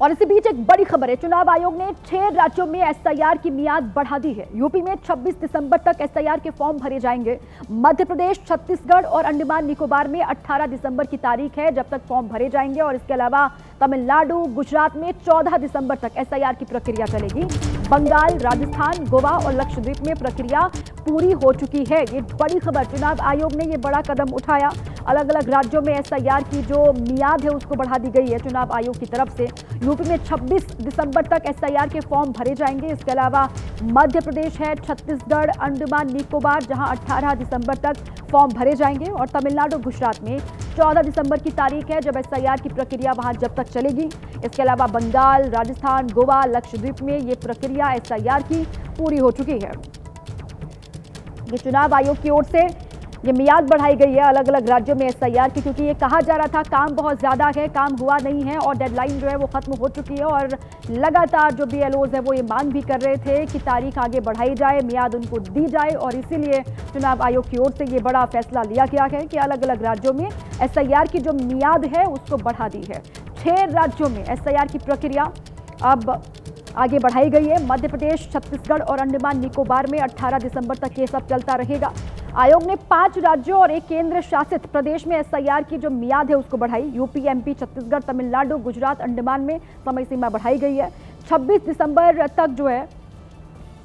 और इसी बीच एक बड़ी खबर है। चुनाव आयोग ने 6 राज्यों में एसआईआर की मियाद बढ़ा दी है। यूपी में 26 दिसंबर तक एसआईआर के फॉर्म भरे जाएंगे। मध्य प्रदेश, छत्तीसगढ़ और अंडमान निकोबार में 18 दिसंबर की तारीख है जब तक फॉर्म भरे जाएंगे। और इसके अलावा तमिलनाडु, गुजरात में 14 दिसंबर तक एसआईआर की प्रक्रिया चलेगी। बंगाल, राजस्थान, गोवा और लक्षद्वीप में प्रक्रिया पूरी हो चुकी है। ये बड़ी खबर, चुनाव आयोग ने ये बड़ा कदम उठाया। अलग अलग राज्यों में एसआईआर की जो मियाद है उसको बढ़ा दी गई है चुनाव आयोग की तरफ से। यूपी में 26 दिसंबर तक एसआईआर के फॉर्म भरे जाएंगे। इसके अलावा मध्य प्रदेश है, छत्तीसगढ़, अंडमान निकोबार जहां 18 दिसंबर तक फॉर्म भरे जाएंगे। और तमिलनाडु, गुजरात में 14 दिसंबर की तारीख है जब एसआईआर की प्रक्रिया वहां जब तक चलेगी। इसके अलावा बंगाल, राजस्थान, गोवा, लक्षद्वीप में ये प्रक्रिया एसआईआर की पूरी हो चुकी है। ये चुनाव आयोग की ओर से ये मियाद बढ़ाई गई है अलग अलग राज्यों में एसआईआर की, क्योंकि ये कहा जा रहा था काम बहुत ज़्यादा है, काम हुआ नहीं है और डेडलाइन जो है वो खत्म हो चुकी है। और लगातार जो बीएलओज है वो ये मांग भी कर रहे थे कि तारीख आगे बढ़ाई जाए, मियाद उनको दी जाए। और इसीलिए चुनाव आयोग की ओर से ये बड़ा फैसला लिया गया है कि अलग अलग राज्यों में एसआईआर की जो मियाद है उसको बढ़ा दी है। 6 राज्यों में एसआईआर की प्रक्रिया अब आगे बढ़ाई गई है। मध्य प्रदेश, छत्तीसगढ़ और अंडमान निकोबार में 18 दिसंबर तक ये सब चलता रहेगा। आयोग ने 5 राज्यों और 1 केंद्र शासित प्रदेश में एसआईआर की जो मियाद है उसको बढ़ाई। यूपी, एमपी, छत्तीसगढ़, तमिलनाडु, गुजरात, अंडमान में समय सीमा बढ़ाई गई है। 26 दिसंबर तक जो है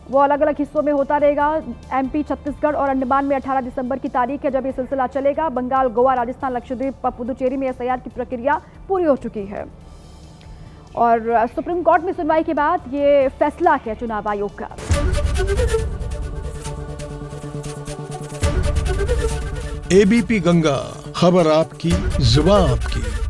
वो अलग अलग हिस्सों में होता रहेगा। एमपी, छत्तीसगढ़ और अंडमान में 18 दिसंबर की तारीख है जब ये सिलसिला चलेगा। बंगाल, गोवा, राजस्थान, लक्षद्वीप, पुदुचेरी में एसआईआर की प्रक्रिया पूरी हो चुकी है। और सुप्रीम कोर्ट में सुनवाई के बाद ये फैसला है चुनाव आयोग का। एबीपी गंगा, खबर आपकी, जुबान आपकी।